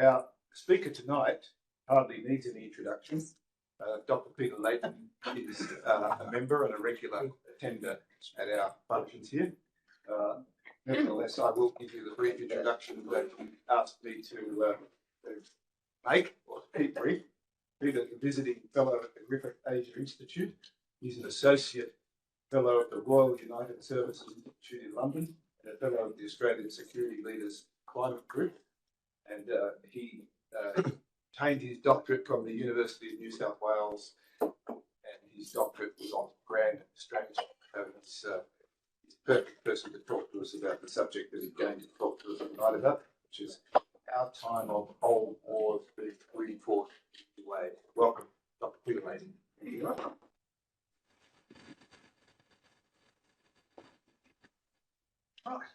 Our speaker tonight hardly needs any introduction. Dr. Peter Layton is a member and a regular attender at our functions here. Nevertheless, I will give you the brief introduction that you asked me to make, or keep brief. Peter is a visiting fellow at the Refought Asia Institute. He's an associate fellow at the Royal United Services Institute in London and a fellow of the Australian Security Leaders Climate Group. And he obtained his doctorate from the University of New South Wales, and his doctorate was on grand strategy. So he's a perfect person to talk to us about the subject that he's going to talk to us tonight about, which is our time of old wars being refought away. Welcome, Dr. Peter Layton. Thank you. Right.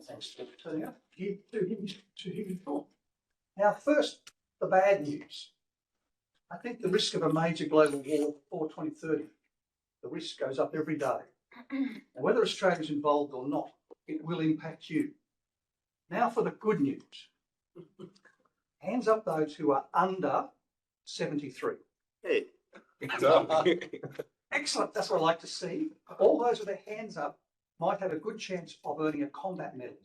Thanks for turning up. Now, first, the bad news. I think the risk of a major global war before 2030, the risk goes up every day. And whether Australia's involved or not, it will impact you. Now for the good news. Hands up those who are under 73. Hey. Excellent, that's what I like to see. All those with their hands up might have a good chance of earning a combat medal.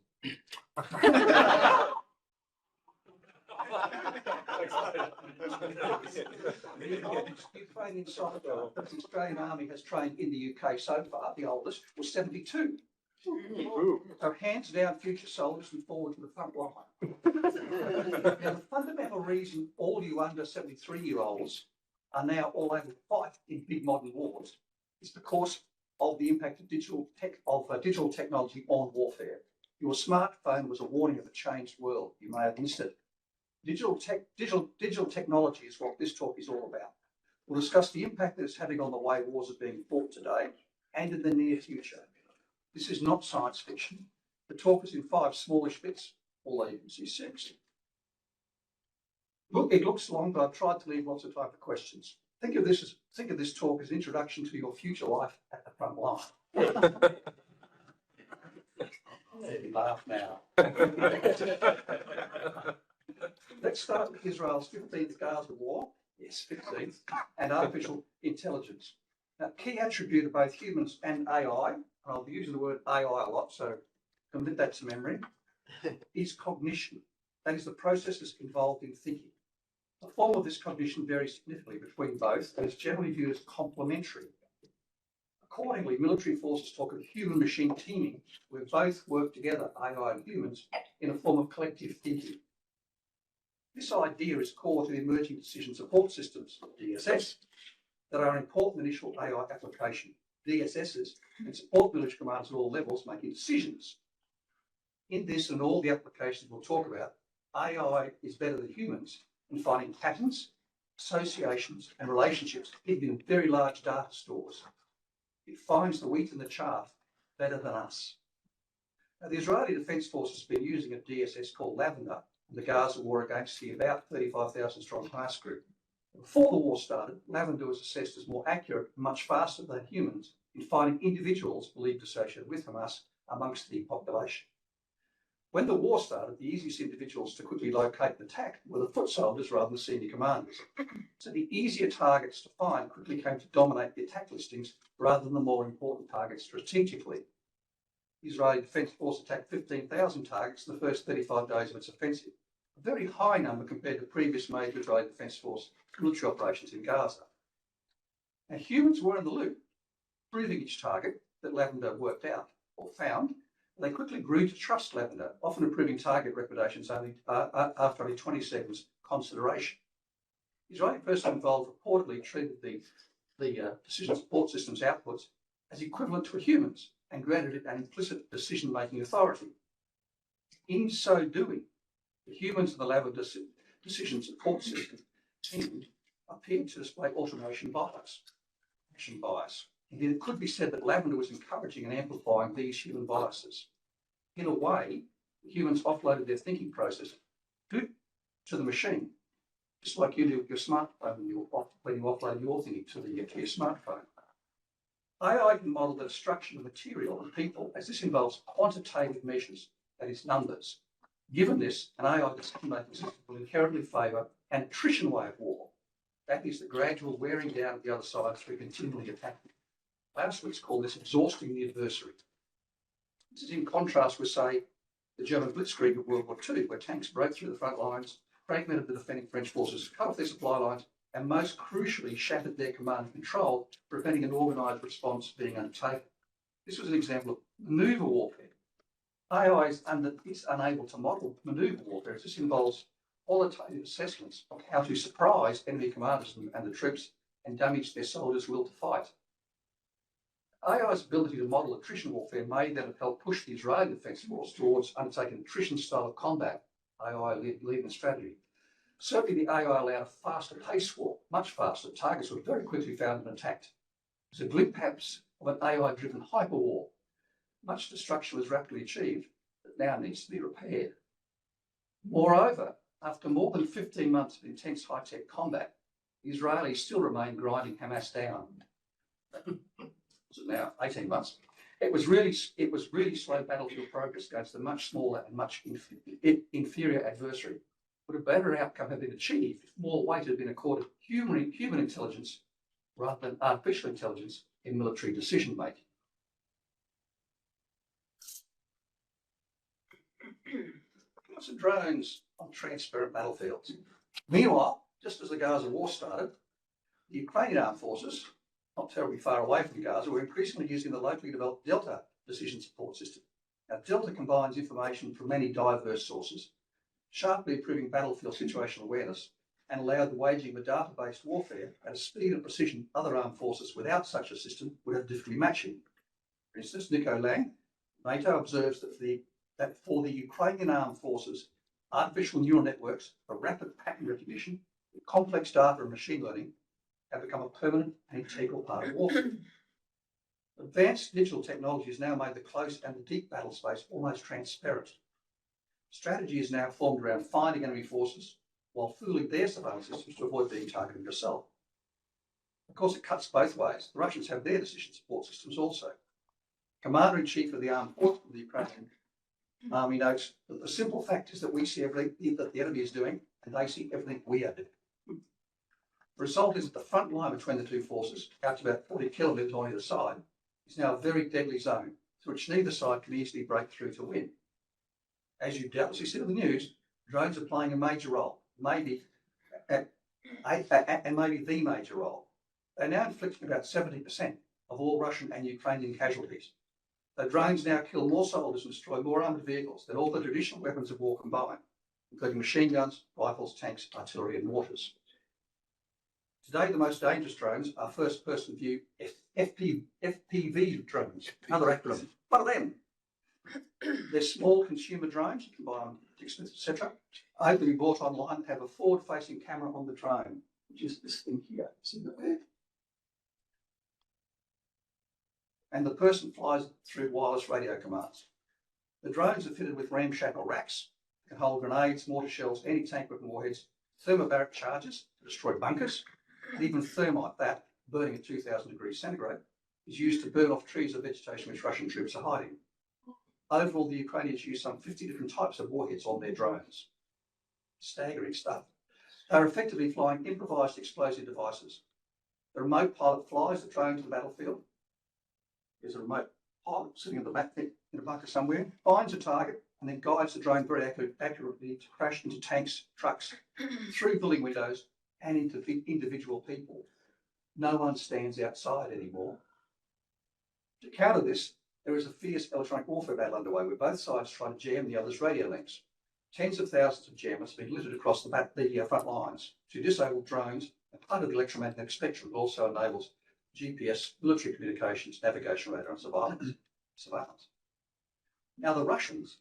Ukrainian soldier that the Australian Army has trained in the UK so far, the oldest, was 72. So hands down, future soldiers, and forward to the front line. Now, the fundamental reason all you under 73-year-olds are now all able to fight in big modern wars is because of the impact of digital technology on warfare. Your smartphone was a warning of a changed world. You may have missed it. Digital technology is what this talk is all about. We'll discuss the impact that it's having on the way wars are being fought today and in the near future. This is not science fiction. The talk is in 5 smallish bits, although you can see 6. Look, it looks long, but I've tried to leave lots of time for questions. Think of this talk as an introduction to your future life at the front line. You laugh now. Let's start with Israel's 15th Gaza War, yes, 15th, and artificial intelligence. Now, key attribute of both humans and AI, and I'll be using the word AI a lot, so commit that to memory, is cognition. That is the processes involved in thinking. The form of this cognition varies significantly between both and is generally viewed as complementary. Accordingly, military forces talk of human-machine teaming, where both work together, AI and humans, in a form of collective thinking. This idea is core to the emerging decision support systems, DSS, that are an important initial AI application. DSSs and support military commanders at all levels making decisions. In this and all the applications we'll talk about, AI is better than humans in finding patterns, associations, and relationships hidden in very large data stores. It finds the wheat and the chaff better than us. Now, the Israeli Defence Force has been using a DSS called Lavender in the Gaza war against the about 35,000 strong Hamas group. Before the war started, Lavender was assessed as more accurate and much faster than humans in finding individuals believed associated with Hamas amongst the population. When the war started, the easiest individuals to quickly locate and attack were the foot soldiers rather than senior commanders. So the easier targets to find quickly came to dominate the attack listings rather than the more important targets strategically. The Israeli Defence Force attacked 15,000 targets in the first 35 days of its offensive, a very high number compared to previous major Israeli Defence Force military operations in Gaza. Now, humans were in the loop, proving each target that Lavender worked out or found. They quickly grew to trust Lavender, often improving target reputations after only 20 seconds consideration. The Israeli person involved reportedly treated the decision support system's outputs as equivalent to a human's and granted it an implicit decision-making authority. In so doing, the humans in the Lavender decision support system team appeared to display automation bias, action bias. Indeed, it could be said that Lavender was encouraging and amplifying these human biases. In a way, the humans offloaded their thinking process to the machine, just like you do with your smartphone when you offload your thinking to your smartphone. AI can model the destruction of material and people, as this involves quantitative measures, that is numbers. Given this, an AI decision-making system will inherently favour an attrition way of war. That is the gradual wearing down of the other side through continually attacking. Clausewitz called this exhausting the adversary. This is in contrast with, say, the German blitzkrieg of World War II, where tanks broke through the front lines, fragmented the defending French forces, cut off their supply lines, and most crucially shattered their command and control, preventing an organised response being undertaken. This was an example of manoeuvre warfare. AI is unable to model manoeuvre warfare. This involves qualitative assessments of how to surprise enemy commanders and the troops and damage their soldiers' will to fight. AI's ability to model attrition warfare may then have helped push the Israeli Defence Force towards undertaking attrition style of combat, AI-led strategy. Certainly the AI allowed a faster pace war, much faster. Targets were very quickly found and attacked. It was a glimpse perhaps of an AI-driven hyper war. Much destruction was rapidly achieved, but now needs to be repaired. Moreover, after more than 15 months of intense high-tech combat, the Israelis still remain grinding Hamas down. So now 18 months. It was really slow battlefield progress against a much smaller and much inferior adversary. Would a better outcome have been achieved if more weight had been accorded human intelligence rather than artificial intelligence in military decision making? Some drones on transparent battlefields. Meanwhile, just as the Gaza war started, the Ukrainian armed forces, not terribly far away from Gaza, were increasingly using the locally developed Delta decision support system. Now, Delta combines information from many diverse sources, sharply improving battlefield situational awareness, and allowed the waging of data-based warfare at a speed and precision other armed forces without such a system would have difficulty matching. For instance, Nico Lang, NATO observes that for the Ukrainian armed forces, artificial neural networks for rapid pattern recognition, complex data and machine learning have become a permanent and integral part of warfare. Advanced digital technology has now made the close and the deep battle space almost transparent. Strategy is now formed around finding enemy forces while fooling their surveillance systems to avoid being targeted yourself. Of course, it cuts both ways. The Russians have their decision support systems also. Commander-in-Chief of the armed forces of the Ukrainian Army notes that the simple fact is that we see everything that the enemy is doing and they see everything we are doing. The result is that the front line between the two forces, out to about 40 kilometres on either side, is now a very deadly zone through which neither side can easily break through to win. As you doubtlessly see in the news, drones are playing a major role, maybe the major role. They're now inflicting about 70% of all Russian and Ukrainian casualties. The drones now kill more soldiers and destroy more armoured vehicles than all the traditional weapons of war combined, including machine guns, rifles, tanks, artillery and mortars. Today, the most dangerous drones are first-person view FPV drones, another acronym. What are them? They're small consumer drones, you can buy them at Dick Smith, etc. Openly bought online, have a forward-facing camera on the drone, which is this thing here. See that there? And the person flies through wireless radio commands. The drones are fitted with ramshackle racks, can hold grenades, mortar shells, anti-tank weapon warheads, thermobaric charges to destroy bunkers, and even thermite that, burning at 2,000 degrees centigrade, is used to burn off trees or vegetation which Russian troops are hiding. Overall, the Ukrainians use some 50 different types of warheads on their drones. Staggering stuff. They're effectively flying improvised explosive devices. The remote pilot flies the drone to the battlefield. There's a remote pilot sitting in the back in a bunker somewhere, finds a target, and then guides the drone very accurately to crash into tanks, trucks, through building windows, and into individual people. No one stands outside anymore. To counter this, there is a fierce electronic warfare battle underway where both sides try to jam the other's radio links. Tens of thousands of jammers have been littered across the front lines to disable drones, and part of the electromagnetic spectrum also enables GPS, military communications, navigation, radar, and surveillance. Now the Russians,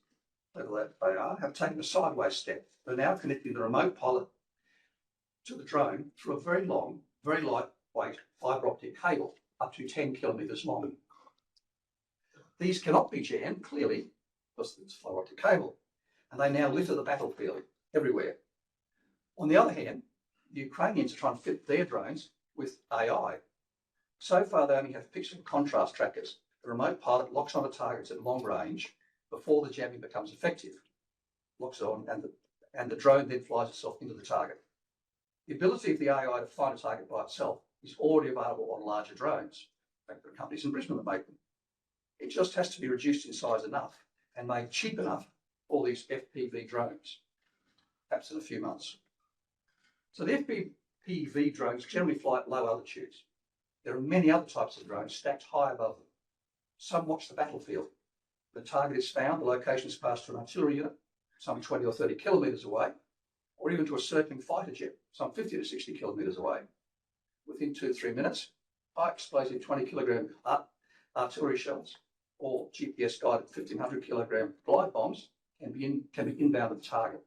whoever they are, have taken a sideways step. They're now connecting the remote pilot to the drone through a very long, very lightweight fibre optic cable, up to 10 kilometres long. These cannot be jammed, clearly, because it's a fibre optic cable, and they now litter the battlefield everywhere. On the other hand, the Ukrainians are trying to fit their drones with AI. So far, they only have pixel contrast trackers. The remote pilot locks onto targets at long range before the jamming becomes effective. locks it on, and the drone then flies itself into the target. The ability of the AI to find a target by itself is already available on larger drones. In fact, there are companies in Brisbane that make them. It just has to be reduced in size enough and made cheap enough for these FPV drones, perhaps in a few months. So the FPV drones generally fly at low altitudes. There are many other types of drones stacked high above them. Some watch the battlefield. The target is found, the location is passed to an artillery unit, some 20 or 30 kilometres away, or even to a circling fighter jet, some 50 to 60 kilometres away. Within 2 to 3 minutes, high explosive 20 kilogram artillery shells or GPS guided 1500 kilogram glide bombs can be inbound to the target.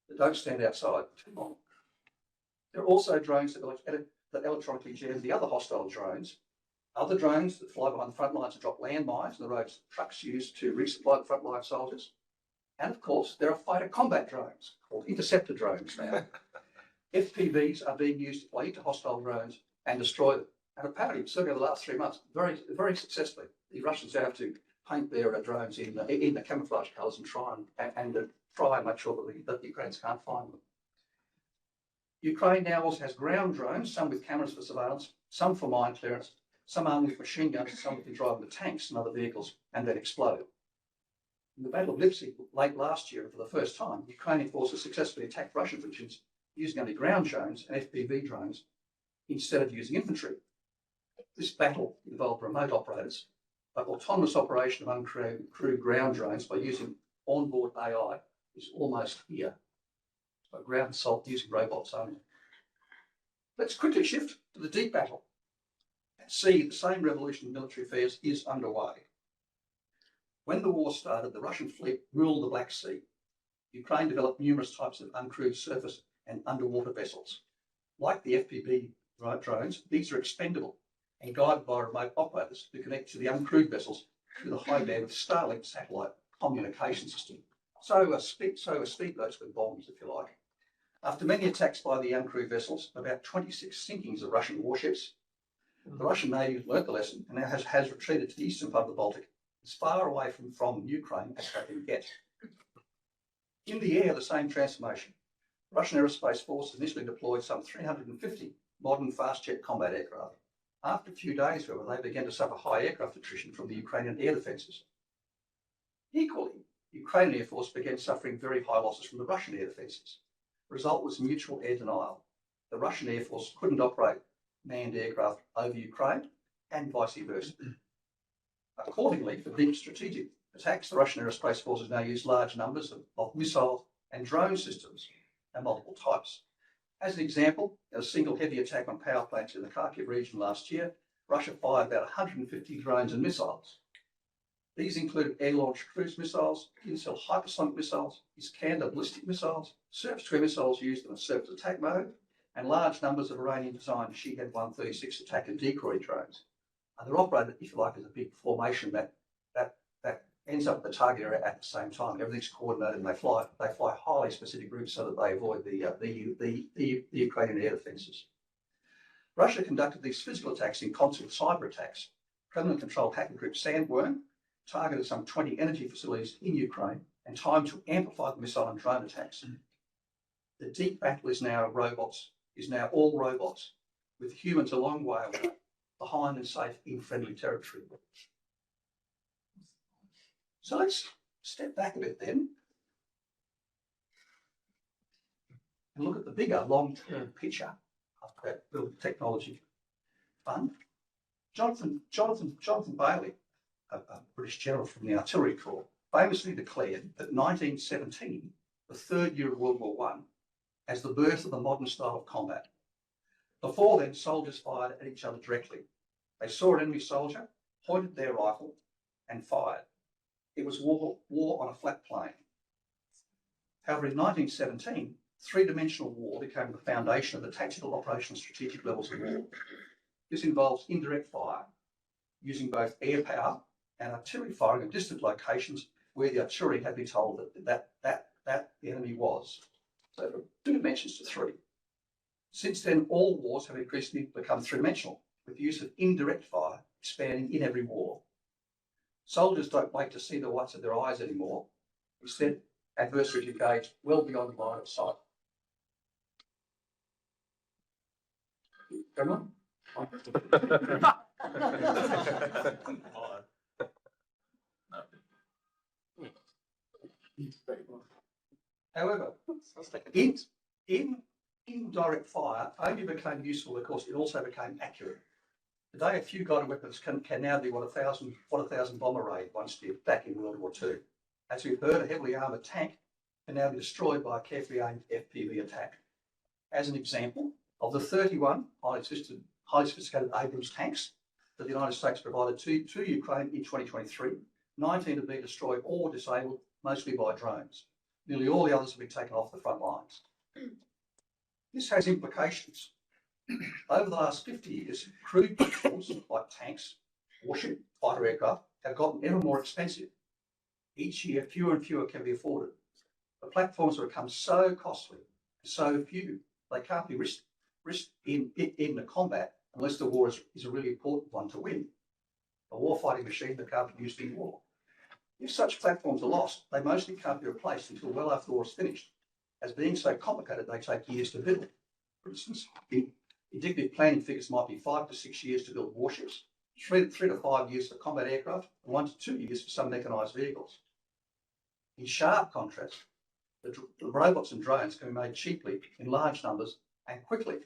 They don't stand outside too long. There are also drones that electronically jam the other hostile drones. Other drones that fly behind the front lines and drop landmines on the roads trucks use to resupply the frontline soldiers. And of course, there are fighter combat drones called interceptor drones now. FPVs are being used to fly into hostile drones and destroy them. And apparently, certainly over the last 3 months, very, very successfully, the Russians have to paint their drones in the camouflage colours and try and make sure that the Ukrainians can't find them. Ukraine now also has ground drones, some with cameras for surveillance, some for mine clearance, some armed with machine guns, some that can drive the tanks and other vehicles and then explode. In the Battle of Lipsy late last year, for the first time, Ukrainian forces successfully attacked Russian positions using only ground drones and FPV drones instead of using infantry. This battle involved remote operators, but autonomous operation of uncrewed ground drones by using onboard AI is almost here. So ground assault using robots only. Let's quickly shift to the deep battle. At sea, the same revolution in military affairs is underway. When the war started, the Russian fleet ruled the Black Sea. Ukraine developed numerous types of uncrewed surface and underwater vessels. Like the FPV drones, these are expendable and guided by remote operators who connect to the uncrewed vessels through the high bandwidth Starlink satellite communication system. So are speedboats with bombs, if you like. After many attacks by the uncrewed vessels, about 26 sinkings of Russian warships, the Russian Navy has learnt the lesson and now has retreated to the eastern part of the Baltic, as far away from Ukraine as they can get. In the air, the same transformation. Russian Aerospace Forces initially deployed some 350 modern fast jet combat aircraft. After a few days, however, they began to suffer high aircraft attrition from the Ukrainian air defences. Equally, the Ukrainian Air Force began suffering very high losses from the Russian air defences. The result was mutual air denial. The Russian Air Force couldn't operate manned aircraft over Ukraine and vice versa. Accordingly, for deep strategic attacks, the Russian Aerospace Forces now use large numbers of missile and drone systems and multiple types. As an example, in a single heavy attack on power plants in the Kharkiv region last year, Russia fired about 150 drones and missiles. These included air-launched cruise missiles, in-cell hypersonic missiles, Iskander ballistic missiles, surface-to-air missiles used in a surface attack mode, and large numbers of Iranian-designed Shahed-136 attack and decoy drones. And they're operated, if you like, as a big formation that ends up at the target area at the same time. Everything's coordinated, and they fly highly specific routes so that they avoid the Ukrainian air defences. Russia conducted these physical attacks in concert with cyber attacks. Kremlin-controlled hacker group Sandworm targeted some 20 energy facilities in Ukraine and timed to amplify the missile and drone attacks. The deep battle is now all robots, with humans a long way away, behind and safe in friendly territory. So let's step back a bit then and look at the bigger long-term picture of that Build Technology Fund. Jonathan Bailey, a British general from the Artillery Corps, famously declared that 1917, the third year of World War I, as the birth of the modern style of combat. Before then, soldiers fired at each other directly. They saw an enemy soldier, pointed their rifle, and fired. It was war on a flat plain. However, in 1917, three-dimensional war became the foundation of the tactical, operational, strategic levels of war. This involves indirect fire, using both air power and artillery firing at distant locations where the artillery had been told that the enemy was. So from 2 dimensions to 3. Since then, all wars have increasingly become three-dimensional, with the use of indirect fire expanding in every war. Soldiers don't wait to see the whites of their eyes anymore. Instead, adversaries engaged well beyond the line of sight. Come on. However, indirect fire only became useful because it also became accurate. Today, a few guided weapons can now do what a thousand bomber raid once did back in World War II. As we've heard, a heavily armoured tank can now be destroyed by a carefully aimed FPV attack. As an example, of the 31 highly sophisticated Abrams tanks that the United States provided to Ukraine in 2023, 19 have been destroyed or disabled, mostly by drones. Nearly all the others have been taken off the front lines. This has implications. Over the last 50 years, crude platforms like tanks, warship, fighter aircraft have gotten ever more expensive. Each year, fewer and fewer can be afforded. The platforms have become so costly, so few, they can't be risked in the combat unless the war is a really important one to win. A war-fighting machine that can't be used in war. If such platforms are lost, they mostly can't be replaced until well after the war is finished. As being so complicated, they take years to build. For instance, indicative planning figures might be 5 to 6 years to build warships, 3 to 5 years for combat aircraft, and 1 to 2 years for some mechanised vehicles. In sharp contrast, the robots and drones can be made cheaply in large numbers and quickly.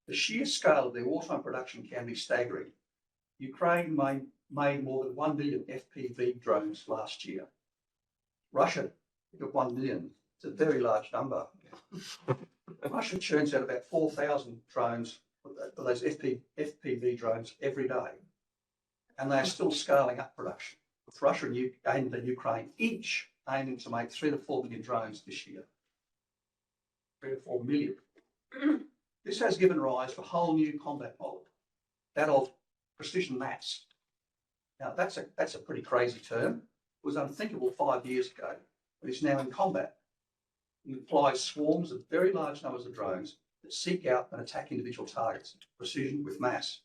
The sheer scale of their wartime production can be staggering. Ukraine made more than 1 million FPV drones last year. Russia got 1 million. It's a very large number. Russia churns out about 4,000 drones, those FPV drones, every day. And they are still scaling up production, with Russia and Ukraine each aiming to make 3 to 4 million drones this year. 3 to 4 million. This has given rise to a whole new combat model, that of precision mass. Now, that's a pretty crazy term. It was unthinkable 5 years ago, but it's now in combat. It implies swarms of very large numbers of drones that seek out and attack individual targets, precision with mass.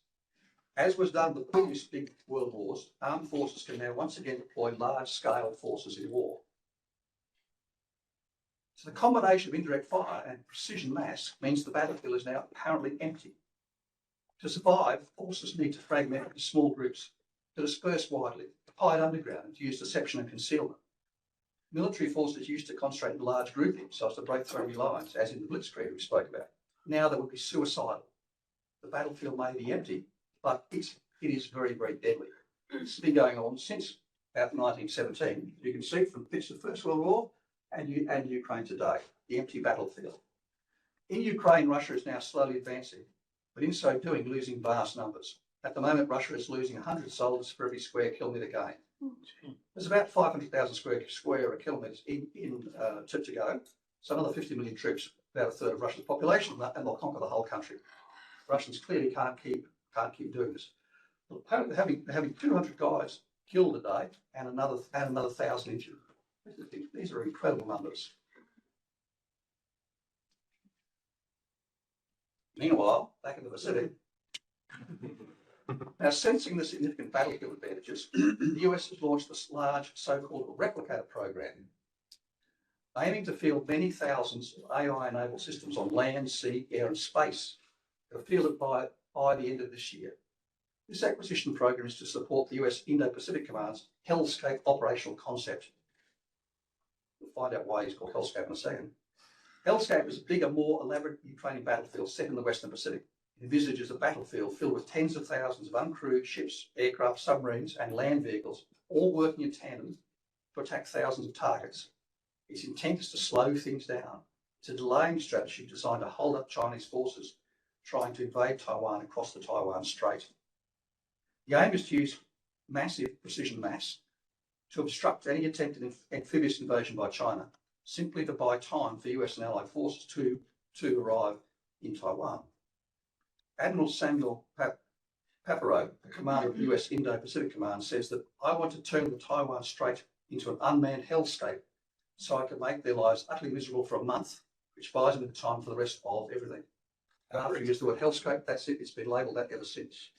As was done with the previous big world wars, armed forces can now once again deploy large-scale forces in war. So the combination of indirect fire and precision mass means the battlefield is now apparently empty. To survive, forces need to fragment into small groups, to disperse widely, to hide underground, and to use deception and concealment. Military forces used to concentrate in large groupings so as to break through enemy lines, as in the Blitzkrieg we spoke about. Now they would be suicidal. The battlefield may be empty, but it is very, very deadly. It's been going on since about 1917. You can see from bits of the First World War and Ukraine today, the empty battlefield. In Ukraine, Russia is now slowly advancing, but in so doing, losing vast numbers. At the moment, Russia is losing 100 soldiers for every square kilometre gained. There's about 500,000 square kilometres to go. So another 50 million troops, about a third of Russia's population, and they'll conquer the whole country. Russians clearly can't keep doing this. But apparently, having 200 guys killed a day and another 1,000 injured. These are incredible numbers. Meanwhile, back in the Pacific, now sensing the significant battlefield advantages, the US has launched this large so-called replicator program, aiming to field many thousands of AI-enabled systems on land, sea, air and space. They'll field it by the end of this year. This acquisition program is to support the US Indo-Pacific Command's Hellscape operational concept. We'll find out why he's called Hellscape in a second. Hellscape is a bigger, more elaborate Ukrainian battlefield set in the Western Pacific. It envisages a battlefield filled with tens of thousands of uncrewed ships, aircraft, submarines and land vehicles, all working in tandem to attack thousands of targets. Its intent is to slow things down. It's a delaying strategy designed to hold up Chinese forces trying to invade Taiwan across the Taiwan Strait. The aim is to use massive precision mass to obstruct any attempted amphibious invasion by China, simply to buy time for US and allied forces to arrive in Taiwan. Admiral Samuel Paparo, the commander of the US Indo-Pacific Command, says that I want to turn the Taiwan Strait into an unmanned hellscape so I can make their lives utterly miserable for a month, which buys them the time for the rest of everything. And after he used the word hellscape, that's it. It's been labelled that ever since.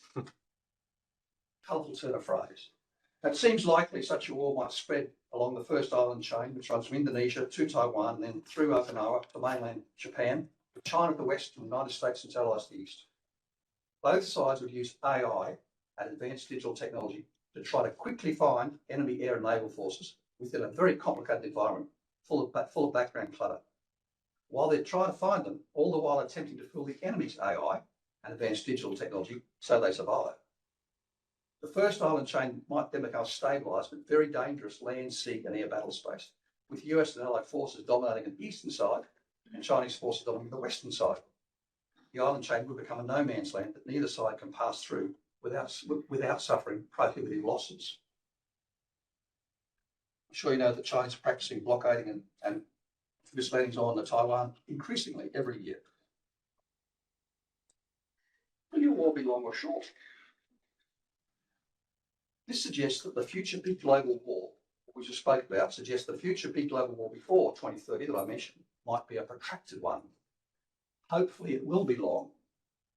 Colourful turn of phrase. It seems likely such a war might spread along the first island chain, which runs from Indonesia to Taiwan, and then through Okinawa to mainland Japan, with China to the west, and the United States and its allies to the east. Both sides would use AI and advanced digital technology to try to quickly find enemy air and naval forces within a very complicated environment full of background clutter. While they're trying to find them, all the while attempting to fool the enemy's AI and advanced digital technology so they survive. The first island chain might then become stabilised but very dangerous land, sea and air battle space, with US and Allied forces dominating the eastern side and Chinese forces dominating the western side. The island chain would become a no man's land that neither side can pass through without suffering prohibitive losses. I'm sure you know that the Chinese are practicing blockading and missile landings on the Taiwan increasingly every year. Will your war be long or short? This suggests that the future big global war, we just spoke about, suggests the future big global war before 2030 that I mentioned might be a protracted one. Hopefully it will be long.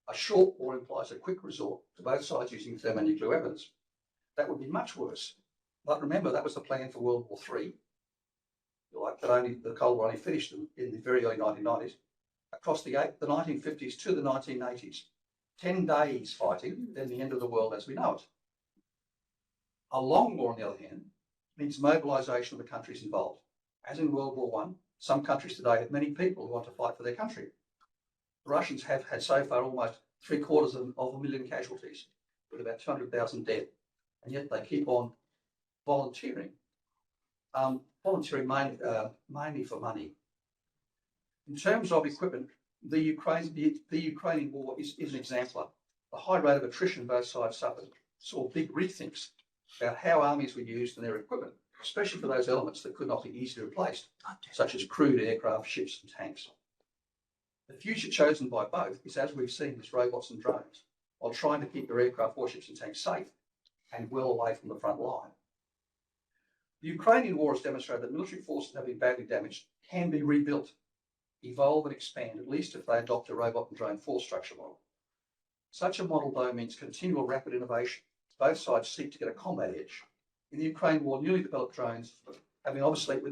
A short war implies a quick resort to both sides using thermonuclear weapons. That would be much worse. But remember, that was the plan for World War III. Like that the Cold War only finished in the very early 1990s. Across the 1950s to the 1980s, 10 days fighting, then the end of the world as we know it. A long war, on the other hand, means mobilisation of the countries involved. As in World War I, some countries today have many people who want to fight for their country. The Russians have had so far almost 750,000 casualties, with about 200,000 dead, and yet they keep on volunteering. Volunteering mainly for money. In terms of equipment, the Ukrainian war is an exemplar. The high rate of attrition both sides suffered saw big rethinks about how armies were used and their equipment, especially for those elements that could not be easily replaced, such as crewed aircraft, ships and tanks. The future chosen by both is, as we've seen, with robots and drones, while trying to keep their aircraft, warships and tanks safe and well away from the front line. The Ukrainian war has demonstrated that military forces that have been badly damaged can be rebuilt, evolve and expand, at least if they adopt a robot and drone force structure model. Such a model, though, means continual rapid innovation. Both sides seek to get a combat edge. In the Ukraine war, newly developed drones have been obsolete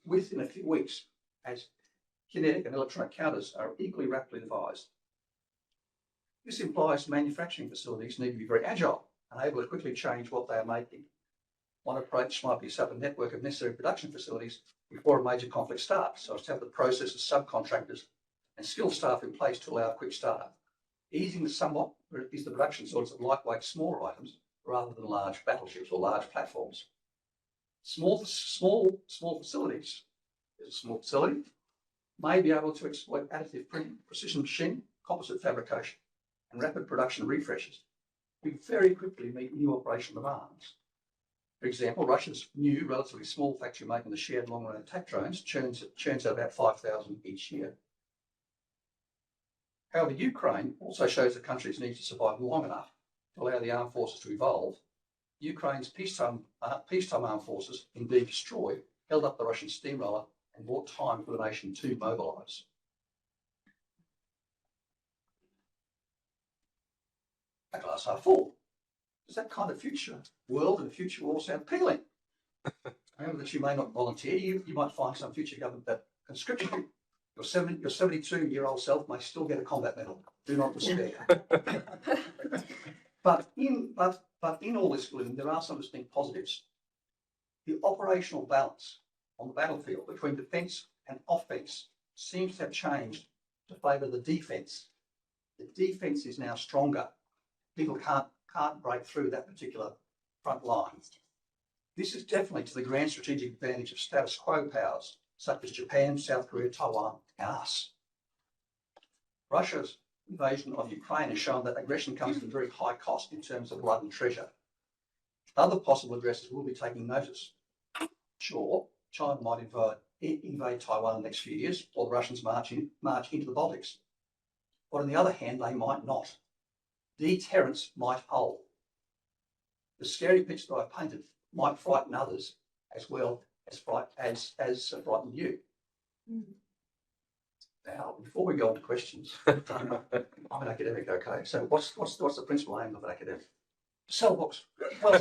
within a few weeks, as kinetic and electronic counters are equally rapidly devised. This implies manufacturing facilities need to be very agile and able to quickly change what they are making. One approach might be to set up a network of necessary production facilities before a major conflict starts, so as to have the processes, subcontractors and skilled staff in place to allow a quick start. Easing this somewhat is the production sorts of lightweight, smaller items rather than large battleships or large platforms. Small facilities, there's a small facility, may be able to exploit additive printing, precision machining, composite fabrication and rapid production refreshes. We very quickly meet new operational demands. For example, Russia's new, relatively small factory making the shared long-range attack drones churns out about 5,000 each year. However, Ukraine also shows the country's need to survive long enough to allow the armed forces to evolve. Ukraine's peacetime armed forces, indeed destroyed, held up the Russian steamroller and bought time for the nation to mobilise. A glass half full. Does that kind of future world and future war sound appealing? Remember that you may not volunteer. You might find some future government that conscripts you. Your 72-year-old self may still get a combat medal. Do not despair. But in all this gloom, there are some distinct positives. The operational balance on the battlefield between defence and offence seems to have changed to favour the defence. The defence is now stronger. People can't break through that particular front line. This is definitely to the grand strategic advantage of status quo powers such as Japan, South Korea, Taiwan and us. Russia's invasion of Ukraine has shown that aggression comes at a very high cost in terms of blood and treasure. Other possible addresses will be taking notice. Sure, China might invade Taiwan in the next few years, or the Russians march into the Baltics. But on the other hand, they might not. Deterrence might hold. The scary picture that I painted might frighten others as well as frighten you. Now, before we go on to questions, I'm an academic, okay? So what's the principal aim of an academic? Sell books. Well,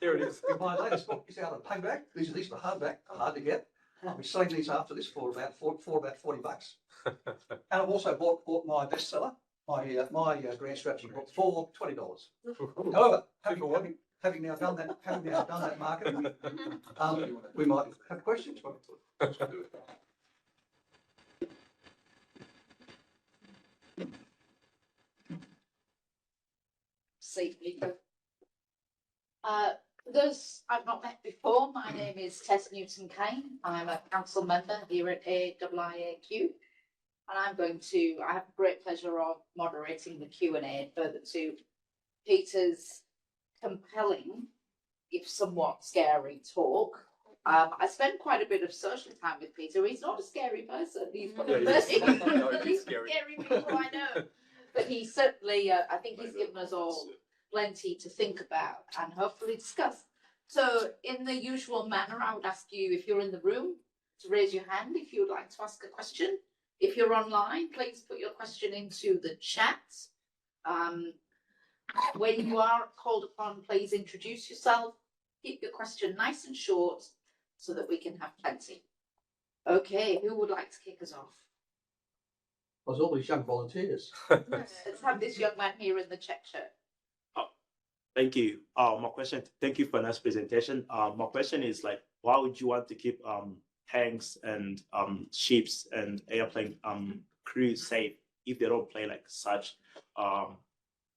Here it is. My latest book is out of paperback. These are the hardback, hard to get. I'll be selling these after this for about $40. And I've also bought my bestseller, my grand strategy book for $20. However, having now done that marketing, we might have questions. Safely. For those I've not met before, my name is Tess Newton-Kane. I'm a council member here at AIIAQ, and I have the great pleasure of moderating the Q&A further to Peter's compelling, if somewhat scary talk. I spent quite a bit of social time with Peter. He's not a scary person. He's one of the least scary people I know. But he certainly, I think he's given us all plenty to think about and hopefully discuss. So in the usual manner, I would ask you, if you're in the room, to raise your hand if you would like to ask a question. If you're online, please put your question into the chat. When you are called upon, please introduce yourself. Keep your question nice and short so that we can have plenty. Okay, who would like to kick us off? There's all these young volunteers. Let's have this young man here in the check shirt. Thank you. My question, thank you for a nice presentation. My question is like, why would you want to keep tanks and ships and airplane crews safe if they don't play like such,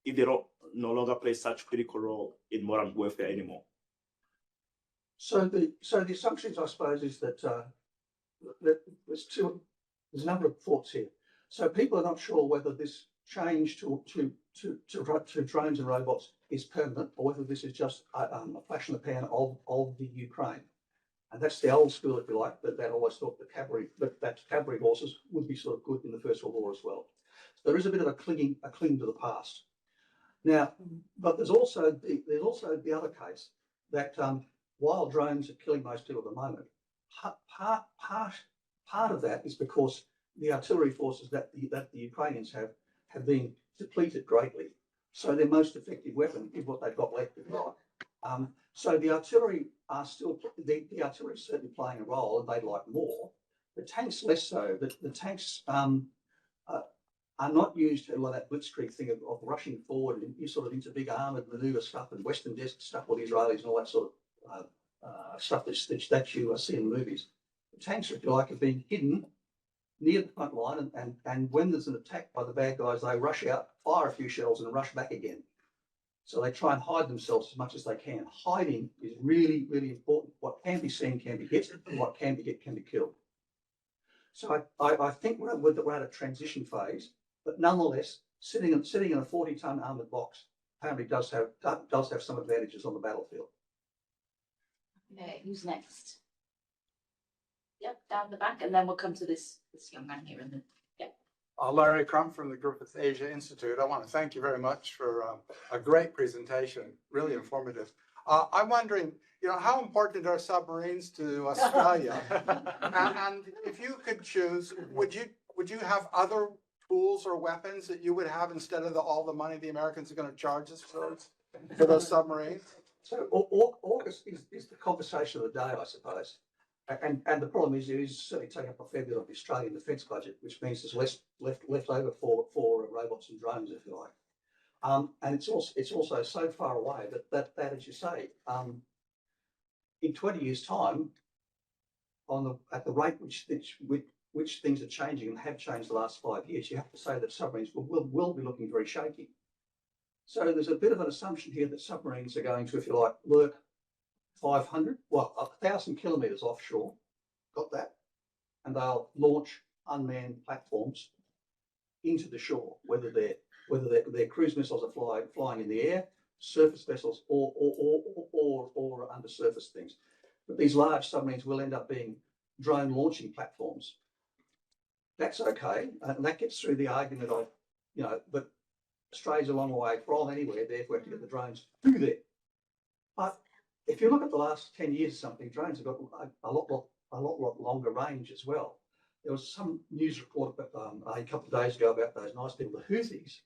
if they don't no longer play such critical role in modern warfare anymore? So the assumptions, I suppose, is that there's a number of thoughts here. So people are not sure whether this change to drones and robots is permanent, or whether this is just a flash in the pan of the Ukraine. And that's the old school, if you like, that always thought that cavalry horses would be sort of good in the First World War as well. So there is a bit of a clinging to the past. Now, but there's also the other case that while drones are killing most people at the moment, part of that is because the artillery forces that the Ukrainians have been depleted greatly. So their most effective weapon is what they've got left, if you like. So the artillery are still, the artillery is certainly playing a role, and they'd like more. The tanks less so. The tanks are not used to that blitzkrieg thing of rushing forward and sort of into big armoured manoeuvre stuff and Western Desert stuff with the Israelis and all that sort of stuff that you see in the movies. The tanks, if you like, have been hidden near the front line, and when there's an attack by the bad guys, they rush out, fire a few shells, and rush back again. So they try and hide themselves as much as they can. Hiding is really, really important. What can be seen can be hit, and what can be hit can be killed. So I think we're at a transition phase, but nonetheless, sitting in a 40-ton armoured box apparently does have some advantages on the battlefield. Okay, who's next? Yep, down the back, and then we'll come to this young man here. Larry Crump from the Griffith Asia Institute. I want to thank you very much for a great presentation, really informative. I'm wondering, how important are submarines to Australia? and if you could choose, would you have other tools or weapons that you would have instead of all the money the Americans are going to charge us for those submarines? So August is the conversation of the day, I suppose. And the problem is certainly taking up a fair bit of the Australian defence budget, which means there's less left over for robots and drones, if you like. And it's also so far away that as you say, in 20 years' time, at the rate which things are changing and have changed the last 5 years, you have to say that submarines will be looking very shaky. So there's a bit of an assumption here that submarines are going to, if you like, lurk 1,000 kilometres offshore, got that, and they'll launch unmanned platforms into the shore, whether their cruise missiles are flying in the air, surface vessels, or undersurface things. But these large submarines will end up being drone launching platforms. That's okay, and that gets through the argument of, but Australia's a long way from anywhere, therefore we have to get the drones through there. But if you look at the last 10 years or something, drones have got a lot longer range as well. There was some news report a couple of days ago about those nice people, the Houthis,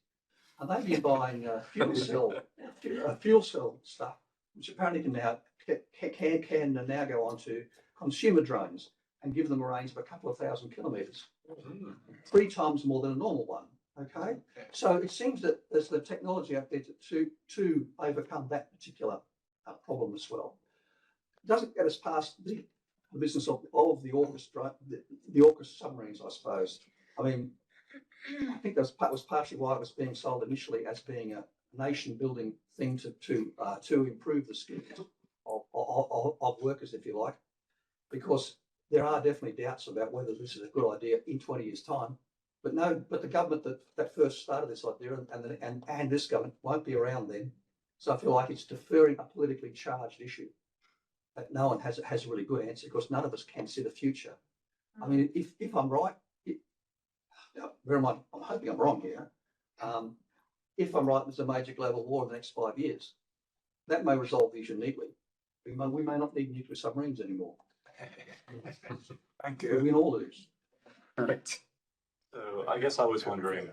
and they've been buying fuel cell stuff which apparently can now go on to consumer drones and give them a range of a couple of 1,000 kilometres, 3 times more than a normal one. Okay, so it seems that there's the technology out there to overcome that particular problem as well. It doesn't get us past the business of the AUKUS submarines, I suppose. I mean, I think that was partially why it was being sold initially as being a nation-building thing to improve the skills of workers, if you like, because there are definitely doubts about whether this is a good idea in 20 years' time. But no, but the government that first started this idea and this government won't be around then. So I feel like it's deferring a politically charged issue that no one has a really good answer, because none of us can see the future. I mean, if I'm right, bear in mind, I'm hoping I'm wrong here. If I'm right, there's a major global war in the next 5 years. That may resolve these uniquely. We may not need nuclear submarines anymore. Thank We you. win all lose. So I guess I was wondering,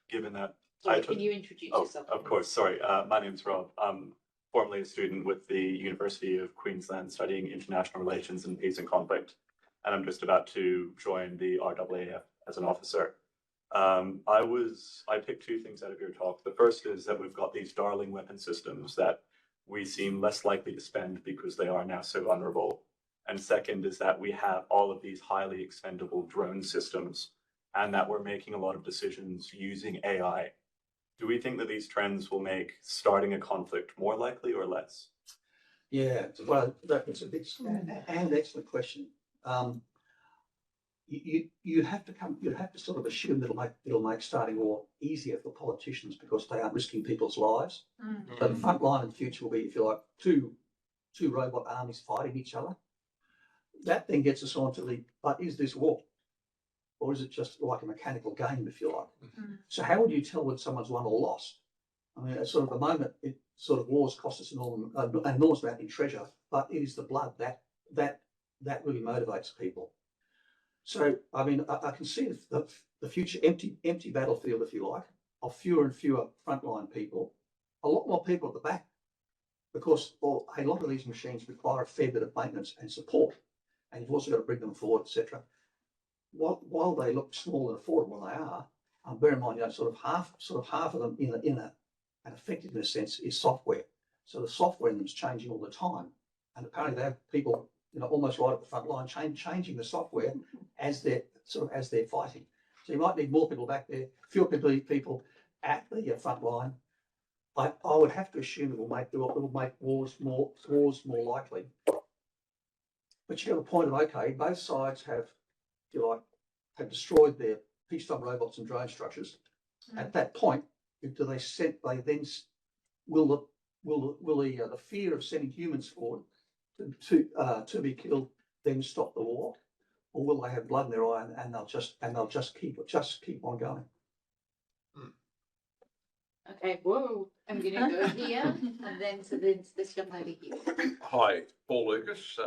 given that Sorry, can you introduce yourself? of course, sorry. My name's Rob. I'm formerly a student with the University of Queensland studying international relations and peace and conflict, and I'm just about to join the RAAF as an officer. I picked 2 things out of your talk. The first is that we've got these darling weapon systems that we seem less likely to spend because they are now so vulnerable. And second is that we have all of these highly expendable drone systems, and that we're making a lot of decisions using AI. Do we think that these trends will make starting a conflict more likely or less? Yeah, well, that's a big and excellent question. You have to sort of assume that it'll make starting war easier for politicians because they aren't risking people's lives. So the front line in the future will be, if you like, two robot armies fighting each other. That then gets us on to but is this war? Or is it just like a mechanical game, if you like? So how would you tell when someone's won or lost? I mean, at sort of the moment, wars cost us an enormous amount in treasure, but it is the blood that really motivates people. So, I mean, I can see the future empty battlefield, if you like, of fewer and fewer frontline people, a lot more people at the back, because a lot of these machines require a fair bit of maintenance and support, and you've also got to bring them forward, etc. While they look small and affordable, they are. Bear in mind, sort of half of them in an effectiveness sense is software. So the software in them is changing all the time, and apparently they have people, almost right at the front line, changing the software as they're fighting. So you might need more people back there, fewer people at the front line. I would have to assume it will make wars more likely. But you have a point of, okay, both sides have, if you like, have destroyed their peacetime robots and drone structures. At that point, will the fear of sending humans forward to be killed then stop the war, or will they have blood in their eye and they'll just keep on going? Okay, whoa, I'm gonna go here and then to this young lady here. Hi, Paul Lucas,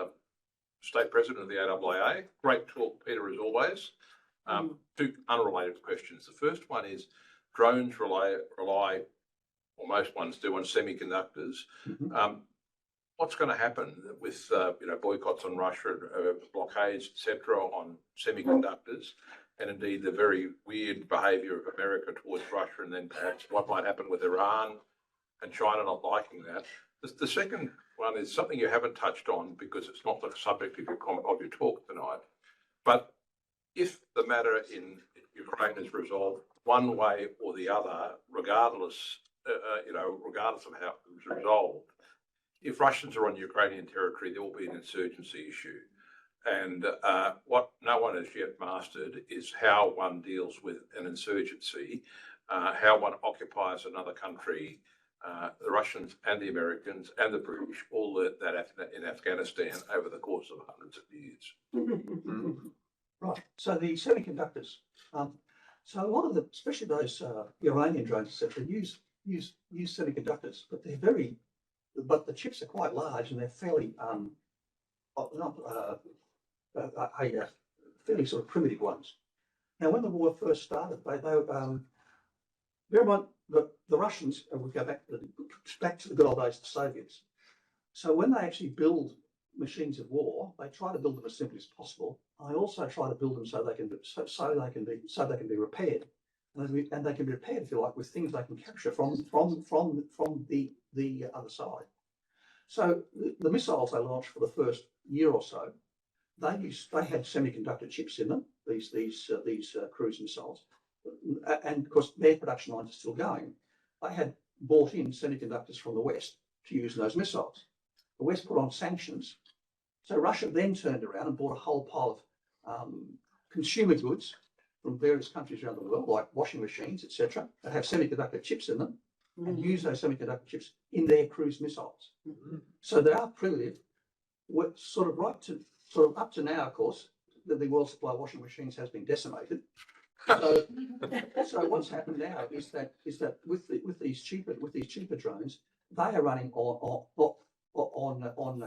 State President of the AAA. Great talk, Peter, as always. 2 unrelated questions. The first one is drones rely, or most ones do, on semiconductors. What's going to happen with boycotts on Russia, blockades, etc., on semiconductors, and indeed the very weird behaviour of America towards Russia, and then perhaps what might happen with Iran and China not liking that? The second one is something you haven't touched on because it's not the subject of your talk tonight. But if the matter in Ukraine is resolved one way or the other, regardless of how it was resolved, if Russians are on Ukrainian territory, there will be an insurgency issue. And what no one has yet mastered is how one deals with an insurgency, how one occupies another country. The Russians and the Americans and the British all learnt that in Afghanistan over the course of hundreds of years. Right. So the semiconductors. So a lot of especially those Iranian drones, etc., use semiconductors, but the chips are quite large and they're fairly fairly sort of primitive ones. Now, when the war first started, they bear in mind the Russians, and we go back to the good old days of the Soviets. So when they actually build machines of war, they try to build them as simply as possible. I also try to build them so they can be repaired, and they can be repaired, if you like, with things they can capture from the other side. So the missiles they launched for the first year or so, they had semiconductor chips in them. These cruise missiles, and of course their production lines are still going. They had bought in semiconductors from the West to use in those missiles. The West put on sanctions. So Russia then turned around and bought a whole pile of consumer goods from various countries around the world, like washing machines, etc., that have semiconductor chips in them, and use those semiconductor chips in their cruise missiles. So they are primitive. We're sort of up to now, of course, the world supply of washing machines has been decimated. So what's happened now is that with these cheaper drones, they are running on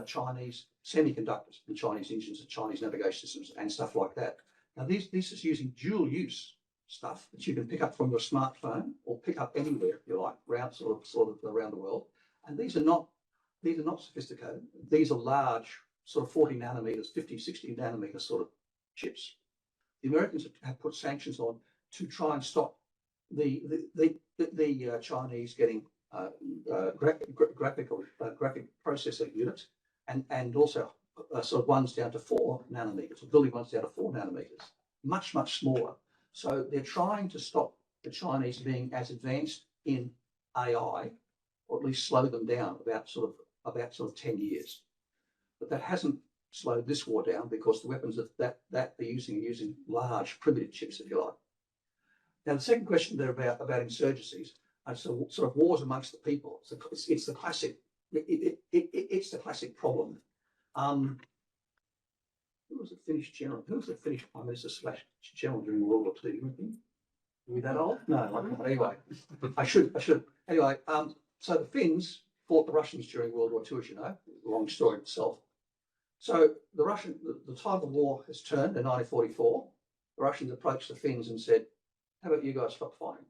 Chinese semiconductors, and Chinese engines and Chinese navigation systems and stuff like that. Now this is using dual use stuff that you can pick up from your smartphone or pick up anywhere if you like, around sort of around the world. And these are not sophisticated. These are large, sort of 40 nanometers, 50, 60 nanometer sort of chips. The Americans have put sanctions on to try and stop the Chinese getting graphic processor units and also sort of ones down to 4 nanometers, or building ones down to 4 nanometers, much smaller. So they're trying to stop the Chinese being as advanced in AI, or at least slow them down about sort of 10 years. But that hasn't slowed this war down, because the weapons that they're using are using large primitive chips, if you like. Now the second question there about insurgencies, and so sort of wars amongst the people. It's the classic. It's the classic problem. Who was the Finnish general? Who was the Finnish prime minister / general during World War II? Are we that old? No. Anyway, I should. Anyway, so the Finns fought the Russians during World War II, as you know. Long story itself. So the tide of the war has turned in 1944. The Russians approached the Finns and said, "How about you guys stop fighting?"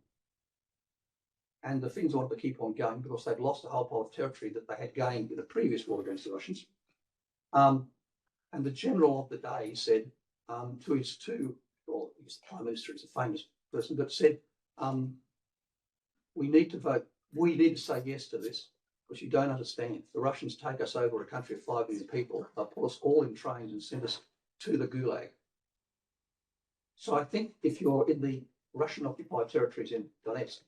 And the Finns wanted to keep on going because they'd lost a whole pile of territory that they had gained in the previous war against the Russians. And the general of the day said to his prime minister, is a famous person, but said, "We need to vote. We need to say yes to this, because you don't understand. If the Russians take us over a country of 5 million people, they'll put us all in trains and send us to the Gulag." So I think if you're in the Russian occupied territories in Donetsk,